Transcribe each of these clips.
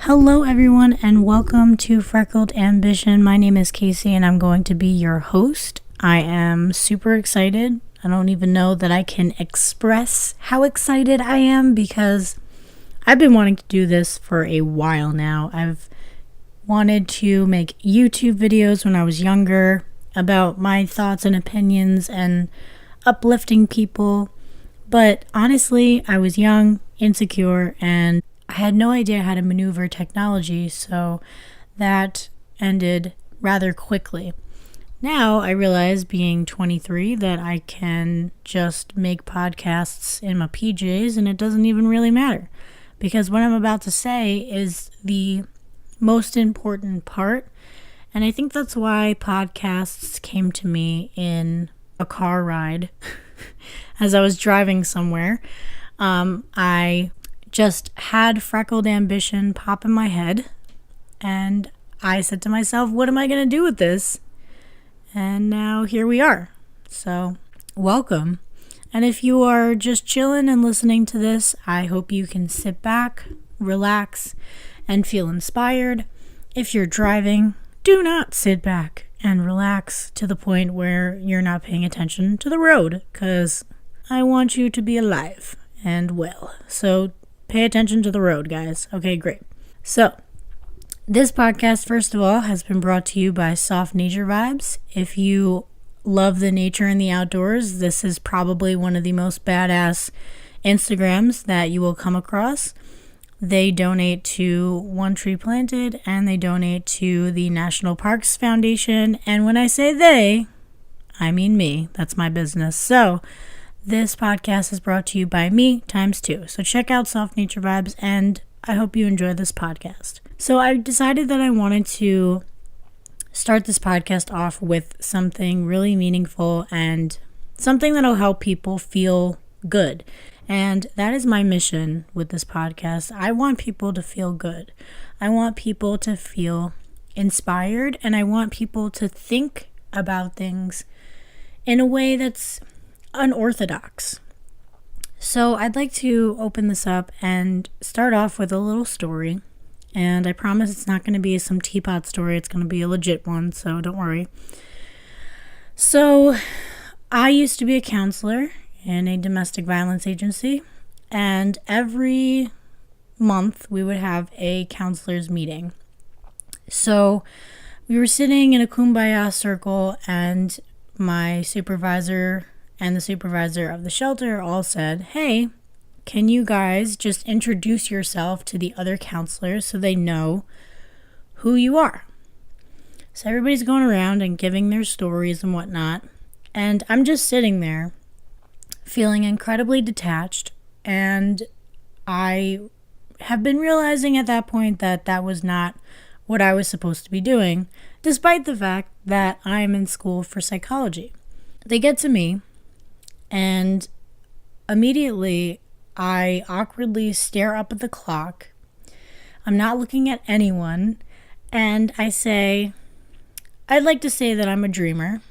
Hello everyone and welcome to Freckled Ambition. My name is Casey and I'm going to be your host. I am super excited. I don't even know that I can express how excited I am because I've been wanting to do this for a while now. I've wanted to make YouTube videos when I was younger about my thoughts and opinions and uplifting people. But honestly, I was young, insecure, and I had no idea how to maneuver technology, so that ended rather quickly. Now I realize, being 23, that I can just make podcasts in my PJs and it doesn't even really matter. Because what I'm about to say is the most important part, and I think that's why podcasts came to me in a car ride as I was driving somewhere. I just had Freckled Ambition pop in my head, and I said to myself, what am I going to do with this? And now here we are. So, welcome. And if you are just chilling and listening to this, I hope you can sit back, relax, and feel inspired. If you're driving, do not sit back and relax to the point where you're not paying attention to the road, because I want you to be alive and well. So pay attention to the road, guys. Okay, great. So this podcast, first of all, has been brought to you by Soft Nature Vibes. If you love the nature and the outdoors, this is probably one of the most badass Instagrams that you will come across. They donate to One Tree Planted, and they donate to the National Parks Foundation. And when I say they, I mean me. That's my business. So this podcast is brought to you by me times 2. So check out Soft Nature Vibes, and I hope you enjoy this podcast. So I decided that I wanted to start this podcast off with something really meaningful and something that'll help people feel good. And that is my mission with this podcast. I want people to feel good. I want people to feel inspired, and I want people to think about things in a way that's unorthodox. So I'd like to open this up and start off with a little story. And I promise it's not going to be some teapot story. It's going to be a legit one, so don't worry. So I used to be a counselor in a domestic violence agency, and every month we would have a counselors meeting. So we were sitting in a kumbaya circle, and my supervisor and the supervisor of the shelter all said, hey, can you guys just introduce yourself to the other counselors so they know who you are? So everybody's going around and giving their stories and whatnot, and I'm just sitting there feeling incredibly detached, and I have been realizing at that point that that was not what I was supposed to be doing, despite the fact that I am in school for psychology. They get to me, and immediately I awkwardly stare up at the clock. I'm not looking at anyone, and I say, I'd like to say that I'm a dreamer.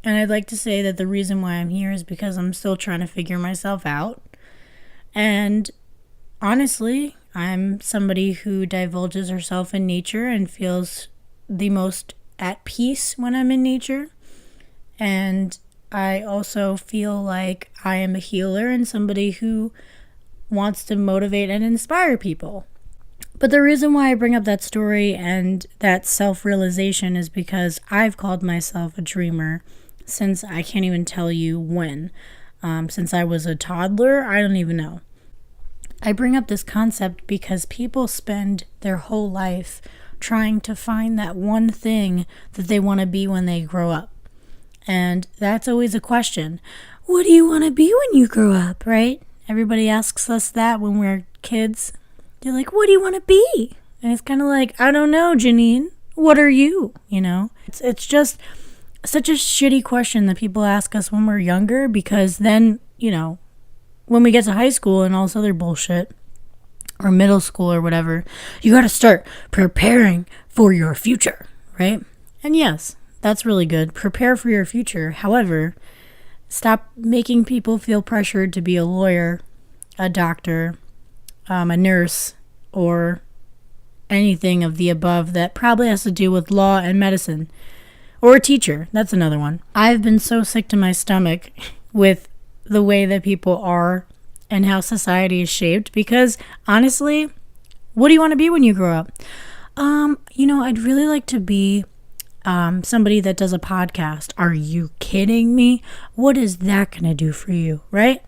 And I'd like to say that the reason why I'm here is because I'm still trying to figure myself out. And honestly, I'm somebody who divulges herself in nature and feels the most at peace when I'm in nature. And I also feel like I am a healer and somebody who wants to motivate and inspire people. But the reason why I bring up that story and that self-realization is because I've called myself a dreamer since I can't even tell you when. Since I was a toddler, I don't even know. I bring up this concept because people spend their whole life trying to find that one thing that they want to be when they grow up. And that's always a question. What do you want to be when you grow up, right? Everybody asks us that when we're kids. They're like, what do you want to be? And it's kind of like, I don't know, Janine. What are you? You know? It's just such a shitty question that people ask us when we're younger, because then, you know, when we get to high school and all this other bullshit, or middle school or whatever, you got to start preparing for your future, right? And yes, that's really good. Prepare for your future. However, stop making people feel pressured to be a lawyer, a doctor, a nurse, or anything of the above that probably has to do with law and medicine. Or a teacher. That's another one. I've been so sick to my stomach with the way that people are and how society is shaped because, honestly, what do you want to be when you grow up? I'd really like to be somebody that does a podcast. Are you kidding me? What is that going to do for you, right?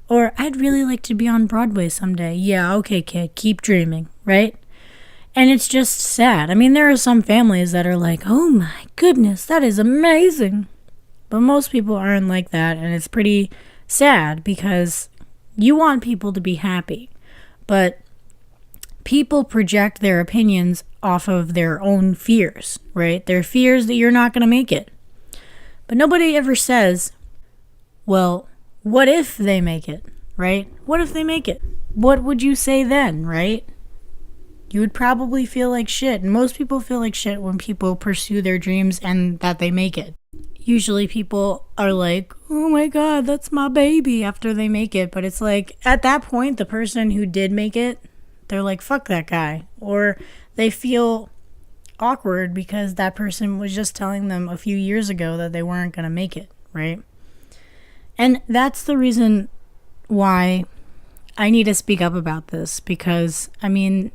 Or I'd really like to be on Broadway someday. Yeah, okay, kid, keep dreaming, right? And it's just sad. I mean, there are some families that are like, oh my goodness, that is amazing. But most people aren't like that, and it's pretty sad because you want people to be happy. But people project their opinions off of their own fears, right? Their fears that you're not going to make it. But nobody ever says, well, what if they make it, right? What if they make it? What would you say then, right? You would probably feel like shit. And most people feel like shit when people pursue their dreams and that they make it. Usually people are like, oh my God, that's my baby after they make it. But it's like, at that point, the person who did make it, they're like, fuck that guy. Or they feel awkward because that person was just telling them a few years ago that they weren't going to make it, right? And that's the reason why I need to speak up about this. Because, I mean,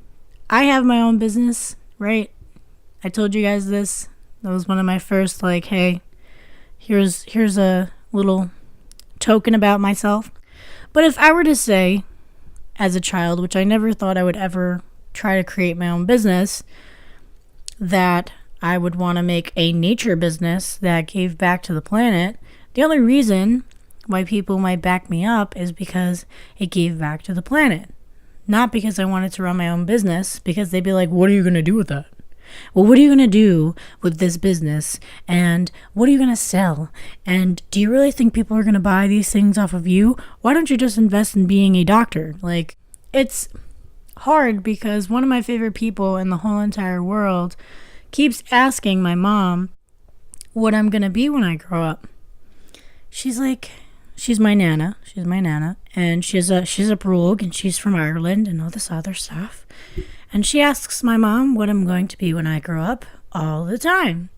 I have my own business, right? I told you guys this. That was one of my first, like, hey, here's a little token about myself. But if I were to say, as a child, which I never thought I would ever try to create my own business, that I would want to make a nature business that gave back to the planet, the only reason why people might back me up is because it gave back to the planet. Not because I wanted to run my own business, because they'd be like, what are you going to do with that? Well, what are you going to do with this business? And what are you going to sell? And do you really think people are going to buy these things off of you? Why don't you just invest in being a doctor? Like, it's hard because one of my favorite people in the whole entire world keeps asking my mom what I'm going to be when I grow up. She's like, she's my nana, and she's a brogue, and she's from Ireland and all this other stuff. And she asks my mom what I'm going to be when I grow up all the time.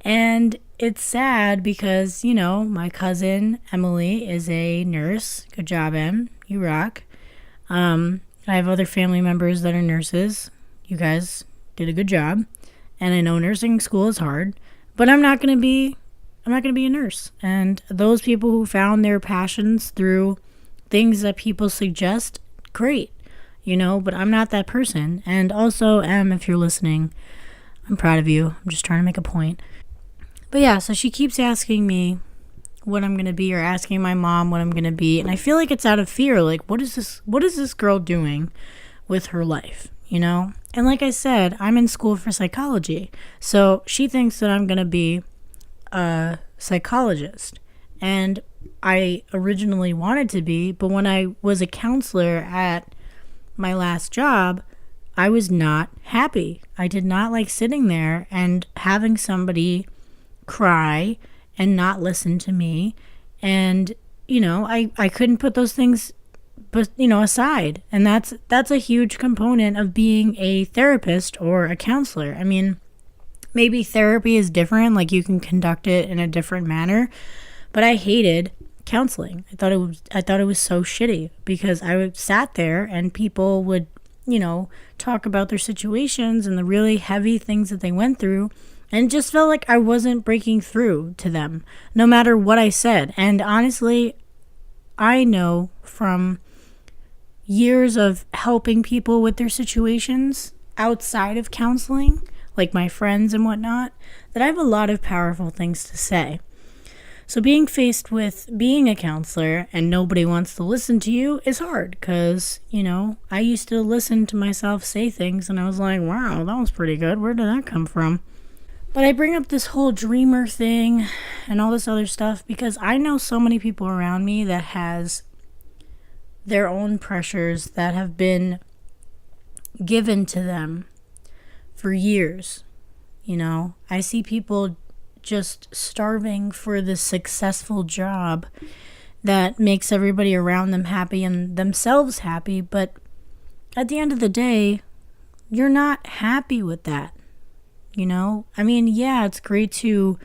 And it's sad because, my cousin Emily is a nurse. Good job, Em. You rock. I have other family members that are nurses. You guys did a good job. And I know nursing school is hard, but I'm not going to be a nurse. And those people who found their passions through things that people suggest, great. But I'm not that person. And also, if you're listening, I'm proud of you. I'm just trying to make a point. But yeah, so she keeps asking me what I'm going to be, or asking my mom what I'm going to be. And I feel like it's out of fear. Like, what is this girl doing with her life? And like I said, I'm in school for psychology. So she thinks that I'm going to be a psychologist. And I originally wanted to be, but when I was a counselor at my last job, I was not happy. I did not like sitting there and having somebody cry and not listen to me. And, I couldn't put those things, aside. And that's a huge component of being a therapist or a counselor. I mean, maybe therapy is different, like you can conduct it in a different manner, but I hated counseling. I thought it was so shitty because I sat there and people would, talk about their situations and the really heavy things that they went through, and it just felt like I wasn't breaking through to them, no matter what I said. And honestly, I know from years of helping people with their situations outside of counseling, like my friends and whatnot, that I have a lot of powerful things to say. So being faced with being a counselor and nobody wants to listen to you is hard because, I used to listen to myself say things and I was like, wow, that was pretty good. Where did that come from? But I bring up this whole dreamer thing and all this other stuff because I know so many people around me that has their own pressures that have been given to them for years. I see people just starving for this successful job that makes everybody around them happy and themselves happy. But at the end of the day, you're not happy with that. You know, I mean, yeah, it's great to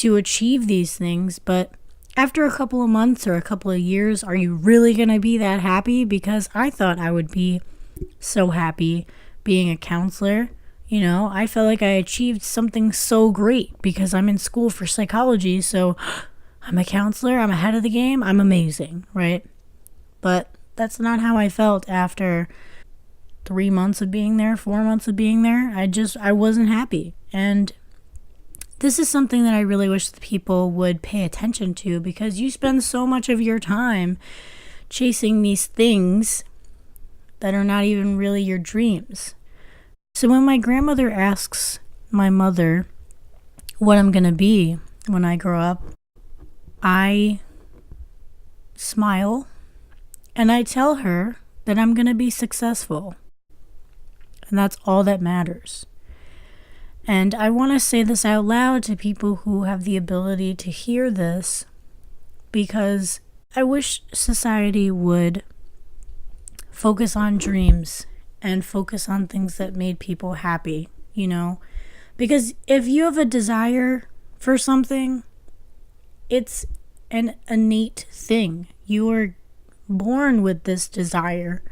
achieve these things, but after a couple of months or a couple of years, are you really going to be that happy? Because I thought I would be so happy being a counselor. You know, I felt like I achieved something so great because I'm in school for psychology, so I'm a counselor, I'm ahead of the game, I'm amazing, right? But that's not how I felt after 3 months of being there, 4 months of being there. I wasn't happy. And this is something that I really wish the people would pay attention to, because you spend so much of your time chasing these things that are not even really your dreams. So when my grandmother asks my mother what I'm going to be when I grow up, I smile and I tell her that I'm going to be successful. And that's all that matters. And I want to say this out loud to people who have the ability to hear this, because I wish society would focus on dreams and focus on things that made people happy, you know? Because if you have a desire for something, it's an innate thing. You are born with this desire.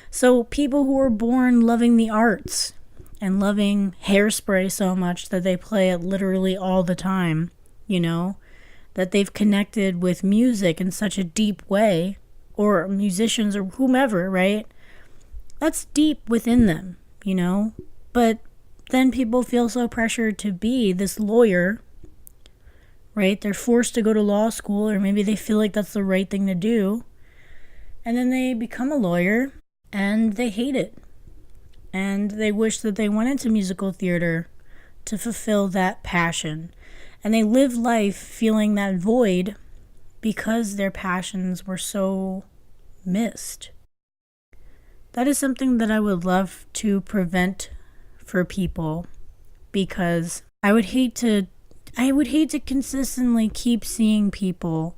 So people who are born loving the arts and loving Hairspray so much that they play it literally all the time, you know, that they've connected with music in such a deep way, or musicians or whomever, right? That's deep within them, you know? But then people feel so pressured to be this lawyer, right? They're forced to go to law school, or maybe they feel like that's the right thing to do. And then they become a lawyer and they hate it. And they wish that they went into musical theater to fulfill that passion. And they live life feeling that void because their passions were so missed. That is something that I would love to prevent for people, because I would hate to consistently keep seeing people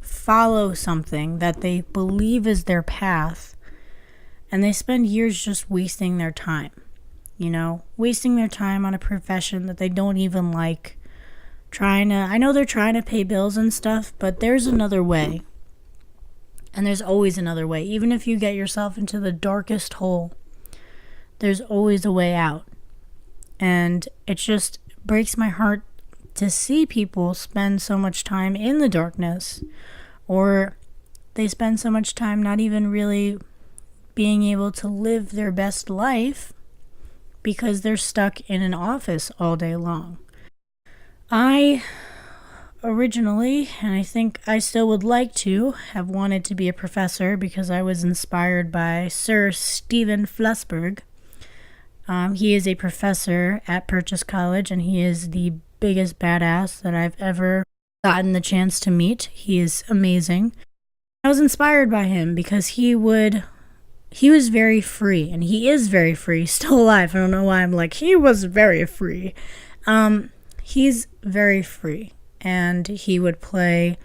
follow something that they believe is their path, and they spend years just wasting their time, you know, wasting their time on a profession that they don't even like, I know they're trying to pay bills and stuff, but there's another way. And there's always another way. Even if you get yourself into the darkest hole, there's always a way out. And it just breaks my heart to see people spend so much time in the darkness, or they spend so much time not even really being able to live their best life because they're stuck in an office all day long. I originally, and I think I still would like to, have wanted to be a professor because I was inspired by Sir Stephen Flusberg. He is a professor at Purchase College, and he is the biggest badass that I've ever gotten the chance to meet. He is amazing. I was inspired by him because he was very free, and he is very free, still alive. I don't know why I'm like, he was very free. He's very free. And he would play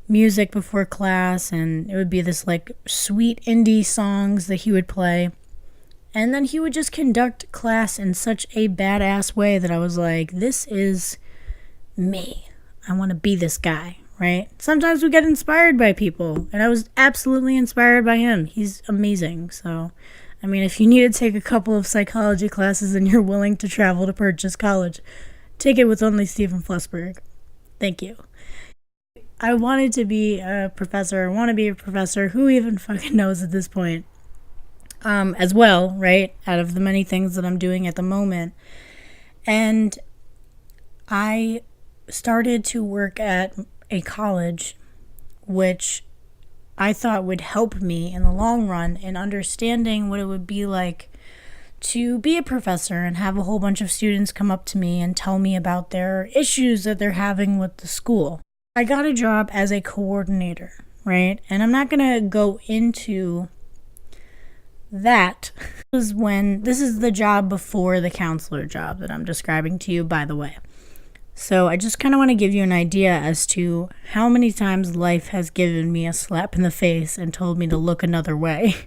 music before class, and it would be this like sweet indie songs that he would play. And then he would just conduct class in such a badass way that I was like, this is me. I want to be this guy, right? Sometimes we get inspired by people, and I was absolutely inspired by him. He's amazing. So, I mean, if you need to take a couple of psychology classes and you're willing to travel to Purchase College, take it with only Stephen Flusberg. Thank you. I wanted to be a professor. I want to be a professor. Who even fucking knows at this point? As well, right? Out of the many things that I'm doing at the moment. And I started to work at a college, which I thought would help me in the long run in understanding what it would be like to be a professor and have a whole bunch of students come up to me and tell me about their issues that they're having with the school. I got a job as a coordinator, right? And I'm not going to go into that. This is the job before the counselor job that I'm describing to you, by the way. So I just kind of want to give you an idea as to how many times life has given me a slap in the face and told me to look another way.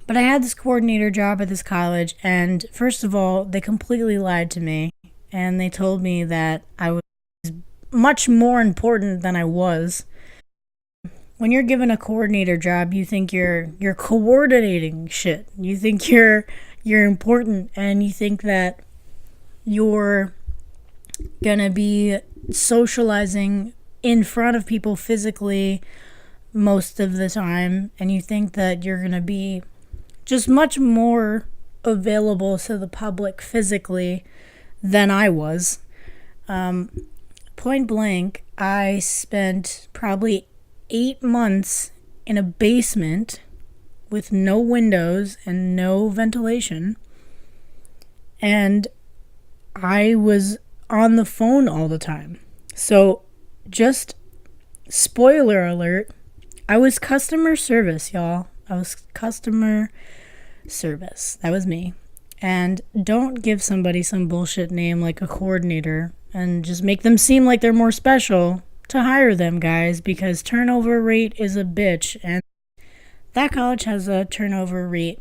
But I had this coordinator job at this college, and first of all, they completely lied to me, and they told me that I was much more important than I was. When you're given a coordinator job, you think you're coordinating shit. You think you're important, and you think that you're gonna be socializing in front of people physically most of the time, and you think that you're gonna be just much more available to the public physically than I was. Point blank, I spent probably 8 months in a basement with no windows and no ventilation, and I was on the phone all the time. So, just spoiler alert, I was customer service, y'all. I was customer service. That was me. And don't give somebody some bullshit name like a coordinator and just make them seem like they're more special to hire them, guys, because turnover rate is a bitch. And that college has a turnover rate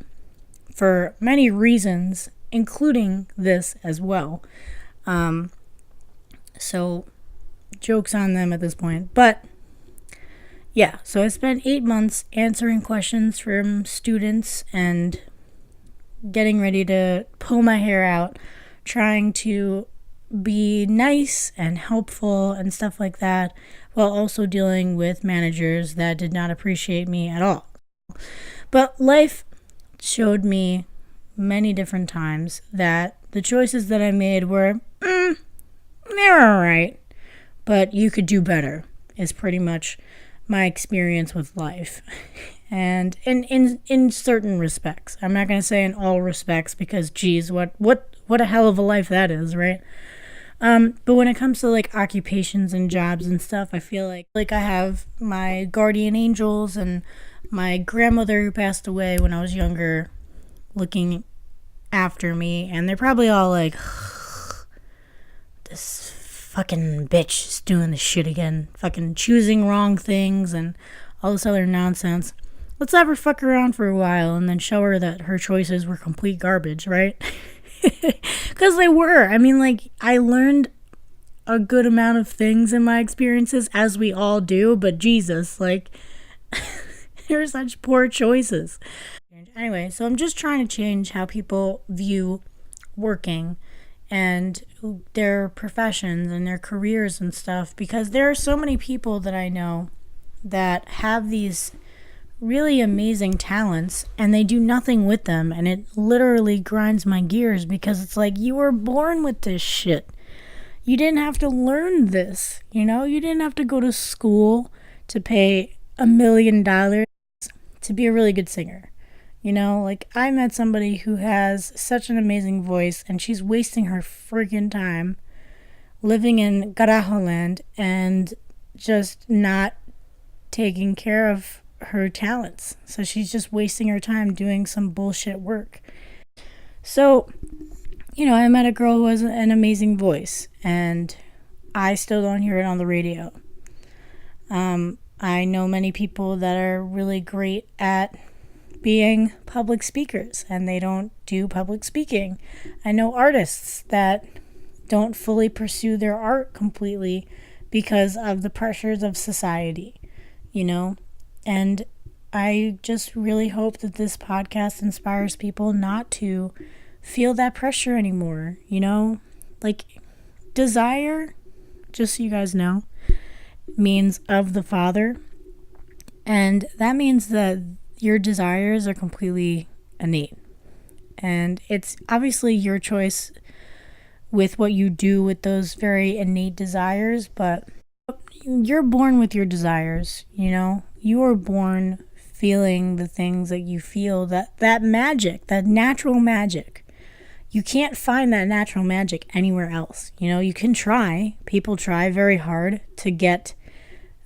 for many reasons, including this as well. So, joke's on them at this point. But, yeah, so I spent 8 months answering questions from students and getting ready to pull my hair out, trying to be nice and helpful and stuff like that, while also dealing with managers that did not appreciate me at all. But life showed me many different times that the choices that I made were, they're alright, but you could do better, is pretty much my experience with life. And in certain respects. I'm not going to say in all respects because, geez, what a hell of a life that is, right? But when it comes to like occupations and jobs and stuff, I feel like I have my guardian angels and my grandmother who passed away when I was younger looking after me, and they're probably all like, this fucking bitch is doing this shit again, fucking choosing wrong things and all this other nonsense. Let's have her fuck around for a while and then show her that her choices were complete garbage, right? Because they were. I mean, like, I learned a good amount of things in my experiences, as we all do, but Jesus, like, they're such poor choices. Anyway, so I'm just trying to change how people view working and their professions and their careers and stuff, because there are so many people that I know that have these really amazing talents and they do nothing with them, and it literally grinds my gears because it's like, you were born with this shit. You didn't have to learn this, you know? You didn't have to go to school to pay $1 million to be a really good singer. You know, like, I met somebody who has such an amazing voice, and she's wasting her freaking time living in Garajo land and just not taking care of her talents. So she's just wasting her time doing some bullshit work. So, you know, I met a girl who has an amazing voice, and I still don't hear it on the radio. I know many people that are really great at being public speakers, and they don't do public speaking. I know artists that don't fully pursue their art completely because of the pressures of society, you know? And I just really hope that this podcast inspires people not to feel that pressure anymore, you know? Like, desire, just so you guys know, means of the Father, and that means that your desires are completely innate. And it's obviously your choice with what you do with those very innate desires, but you're born with your desires, you know? You are born feeling the things that you feel, that magic, that natural magic. You can't find that natural magic anywhere else. You know, you can try. People try very hard to get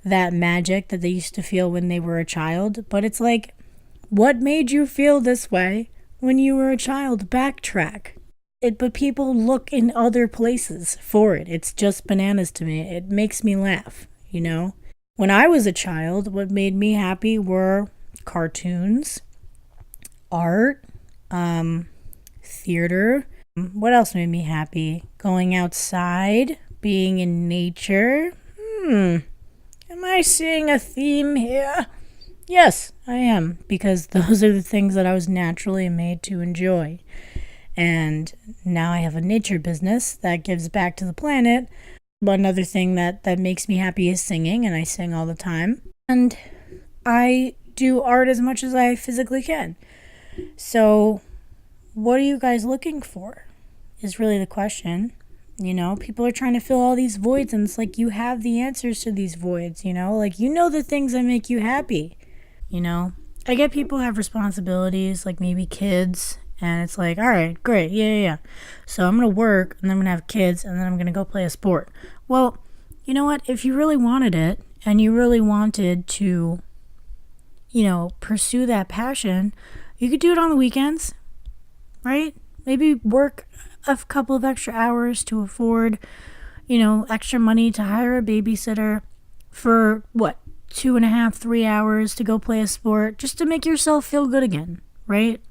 that magic that they used to feel when they were a child, but it's like, what made you feel this way when you were a child? Backtrack. But people look in other places for it. It's just bananas to me. It makes me laugh, you know? When I was a child, what made me happy were cartoons art, theater. What else made me happy? Going outside, being in nature. Am I seeing a theme here? Yes, I am, because those are the things that I was naturally made to enjoy. And now I have a nature business that gives back to the planet. But another thing that makes me happy is singing, and I sing all the time. And I do art as much as I physically can. So what are you guys looking for is really the question. You know, people are trying to fill all these voids, and it's like you have the answers to these voids, you know? Like, you know the things that make you happy, you know? I get people have responsibilities, like maybe kids, and it's like, all right, great, yeah. So I'm going to work, and then I'm going to have kids, and then I'm going to go play a sport. Well, you know what? If you really wanted it, and you really wanted to, you know, pursue that passion, you could do it on the weekends, right? Maybe work a couple of extra hours to afford, you know, extra money to hire a babysitter for 2.5, 3 hours to go play a sport just to make yourself feel good again, right?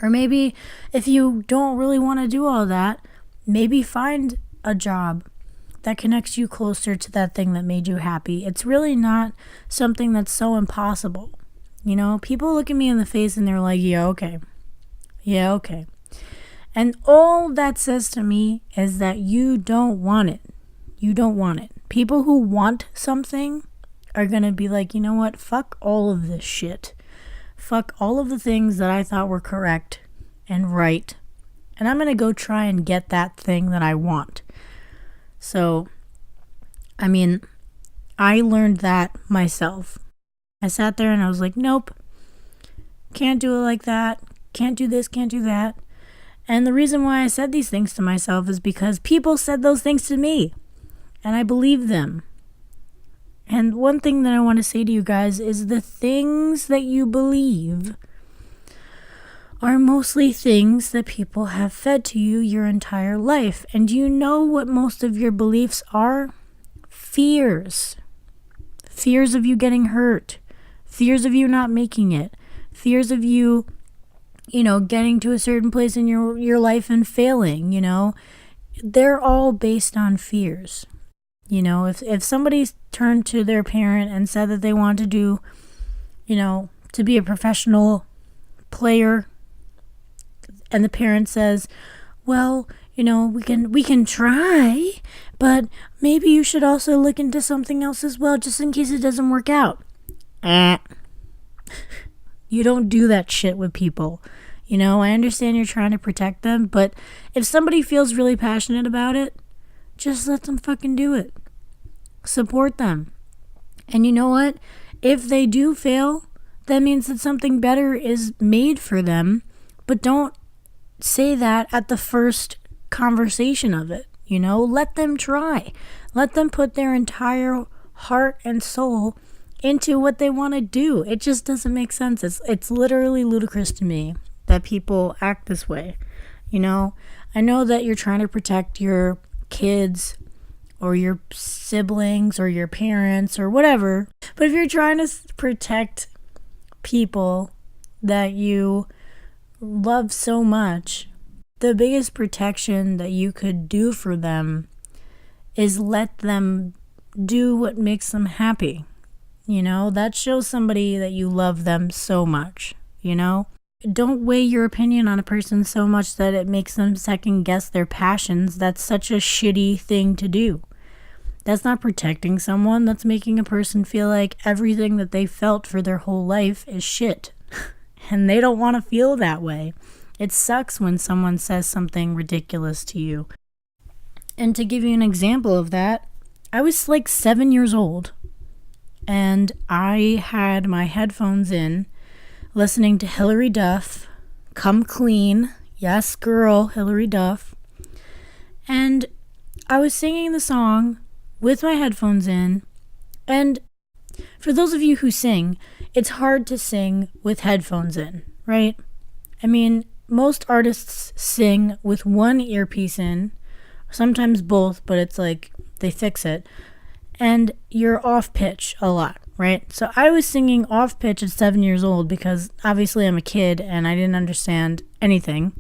Or maybe if you don't really want to do all that, maybe find a job that connects you closer to that thing that made you happy. It's really not something that's so impossible. You know, people look at me in the face and they're like, yeah, okay. And all that says to me is that you don't want it. You don't want it. People who want something are going to be like, you know what? Fuck all of this shit. Fuck all of the things that I thought were correct and right. And I'm going to go try and get that thing that I want. So, I mean, I learned that myself. I sat there and I was like, nope. Can't do it like that. Can't do this, can't do that. And the reason why I said these things to myself is because people said those things to me. And I believed them. And one thing that I want to say to you guys is the things that you believe are mostly things that people have fed to you your entire life. And do you know what most of your beliefs are? Fears. Fears of you getting hurt. Fears of you not making it. Fears of you, you know, getting to a certain place in your life and failing, you know. They're all based on fears. You know, if somebody turned to their parent and said that they want to do, you know, to be a professional player, and the parent says, well, you know, we can try, but maybe you should also look into something else as well, just in case it doesn't work out. You don't do that shit with people. You know, I understand you're trying to protect them, but if somebody feels really passionate about it, just let them fucking do it. Support them. And you know what? If they do fail, that means that something better is made for them, but don't say that at the first conversation of it. You know, let them try. Let them put their entire heart and soul into what they want to do. It just doesn't make sense. It's literally ludicrous to me that people act this way. You know, I know that you're trying to protect your kids or your siblings or your parents or whatever, but if you're trying to protect people that you love so much, the biggest protection that you could do for them is let them do what makes them happy. You know, that shows somebody that you love them so much, you know? Don't weigh your opinion on a person so much that it makes them second guess their passions. That's such a shitty thing to do. That's not protecting someone. That's making a person feel like everything that they felt for their whole life is shit. And they don't want to feel that way. It sucks when someone says something ridiculous to you. And to give you an example of that, I was like 7 years old. And I had my headphones in, listening to Hilary Duff, Come Clean. Yes, girl, Hilary Duff. And I was singing the song with my headphones in. And for those of you who sing, it's hard to sing with headphones in, right? I mean, most artists sing with one earpiece in, sometimes both, but it's like they fix it. And you're off pitch a lot, right? So I was singing off pitch at 7 years old because obviously I'm a kid and I didn't understand anything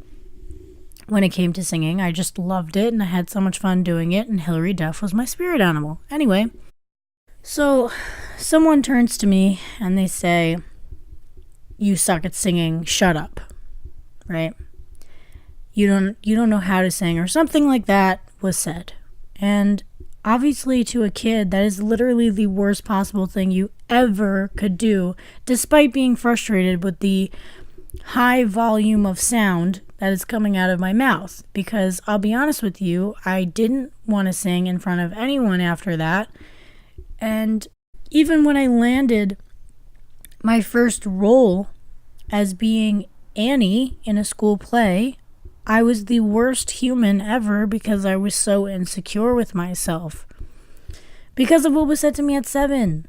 when it came to singing. I just loved it and I had so much fun doing it, and Hilary Duff was my spirit animal. Anyway, so someone turns to me and they say, "You suck at singing, shut up," right? You don't know how to sing, or something like that was said. And obviously to a kid, that is literally the worst possible thing you ever could do, despite being frustrated with the high volume of sound that is coming out of my mouth. Because I'll be honest with you, I didn't want to sing in front of anyone after that. And even when I landed my first role as being Annie in a school play, I was the worst human ever because I was so insecure with myself. Because of what was said to me at 7,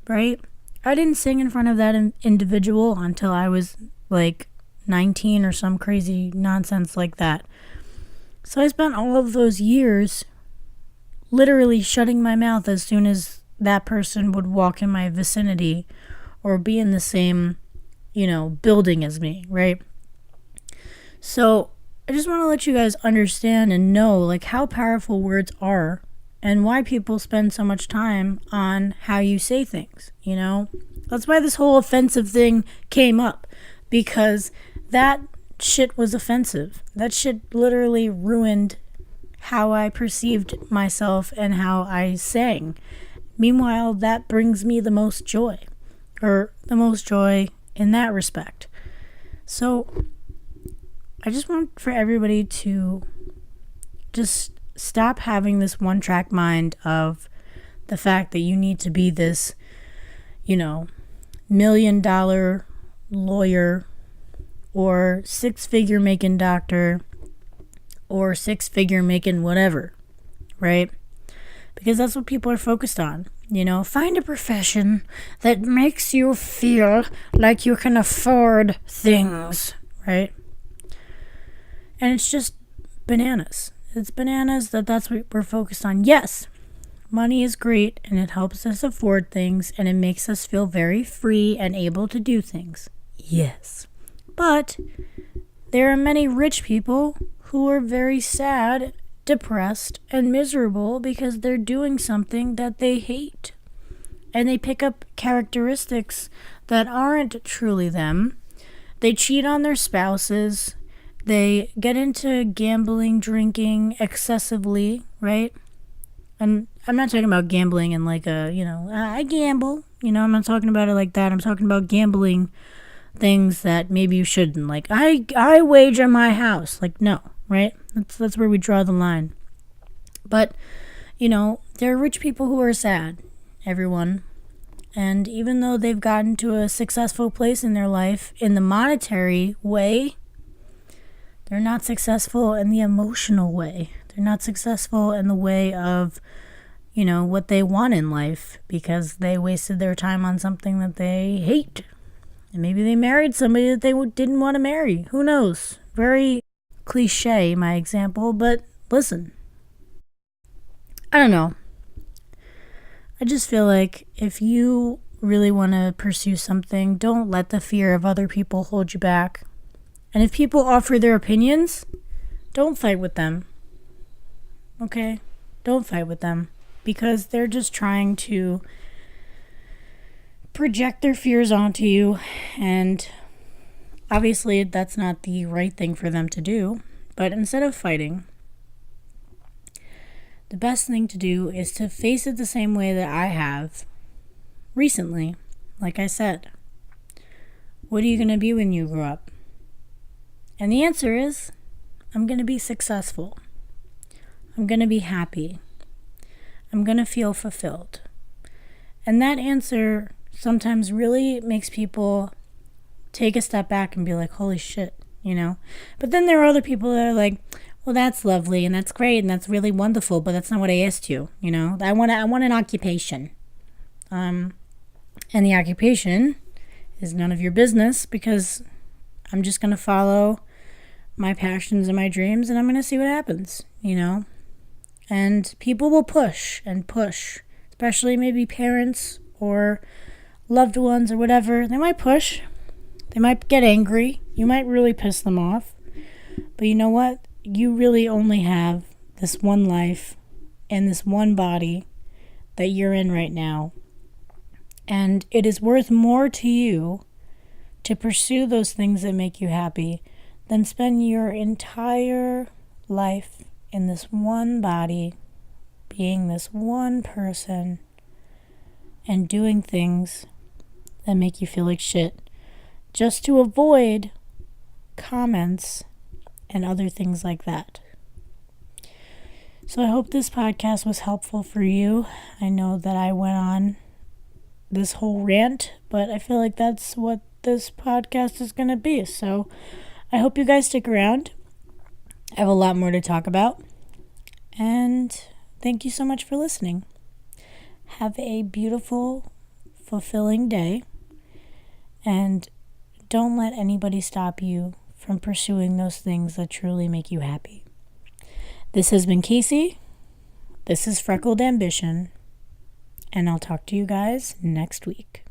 right? I didn't sing in front of that individual until I was like 19 or some crazy nonsense like that. So I spent all of those years literally shutting my mouth as soon as that person would walk in my vicinity or be in the same, building as me, right? So I just want to let you guys understand and know like how powerful words are and why people spend so much time on how you say things, That's why this whole offensive thing came up, because that shit was offensive. That shit literally ruined how I perceived myself and how I sang. Meanwhile, that brings me the most joy in that respect. So I just want for everybody to just stop having this one-track mind of the fact that you need to be this, $1 million lawyer or 6-figure making doctor or 6-figure making whatever, right? Because that's what people are focused on. Find a profession that makes you feel like you can afford things, right? And it's just bananas. It's bananas that's what we're focused on. Yes, money is great and it helps us afford things and it makes us feel very free and able to do things. Yes. But there are many rich people who are very sad, depressed, and miserable because they're doing something that they hate. And they pick up characteristics that aren't truly them. They cheat on their spouses. They get into gambling, drinking excessively, right? And I'm not talking about gambling in like I gamble. I'm not talking about it like that. I'm talking about gambling things that maybe you shouldn't. Like, I wager my house. Like, no, right? That's where we draw the line. But, there are rich people who are sad, everyone. And even though they've gotten to a successful place in their life in the monetary way, they're not successful in the emotional way. They're not successful in the way of, what they want in life because they wasted their time on something that they hate. And maybe they married somebody that they didn't want to marry. Who knows? Very cliche, my example, but listen. I don't know. I just feel like if you really want to pursue something, don't let the fear of other people hold you back. And if people offer their opinions, don't fight with them. Okay? Don't fight with them. Because they're just trying to project their fears onto you. And obviously that's not the right thing for them to do. But instead of fighting, the best thing to do is to face it the same way that I have recently. Like I said, what are you going to be when you grow up? And the answer is, I'm going to be successful. I'm going to be happy. I'm going to feel fulfilled. And that answer sometimes really makes people take a step back and be like, holy shit, But then there are other people that are like, well, that's lovely and that's great and that's really wonderful, but that's not what I asked you, I want an occupation. And the occupation is none of your business because I'm just going to follow my passions and my dreams and I'm going to see what happens, And people will push and push, especially maybe parents or loved ones or whatever, they might push. They might get angry. You might really piss them off. But you know what? You really only have this one life and this one body that you're in right now. And it is worth more to you to pursue those things that make you happy than spend your entire life in this one body, being this one person, and doing things that make you feel like shit just to avoid comments and other things like that. So I hope this podcast was helpful for you. I know that I went on this whole rant, but I feel like that's what this podcast is going to be. So I hope you guys stick around. I have a lot more to talk about. And thank you so much for listening. Have a beautiful, fulfilling day. And don't let anybody stop you from pursuing those things that truly make you happy. This has been Casey. This is Freckled Ambition. And I'll talk to you guys next week.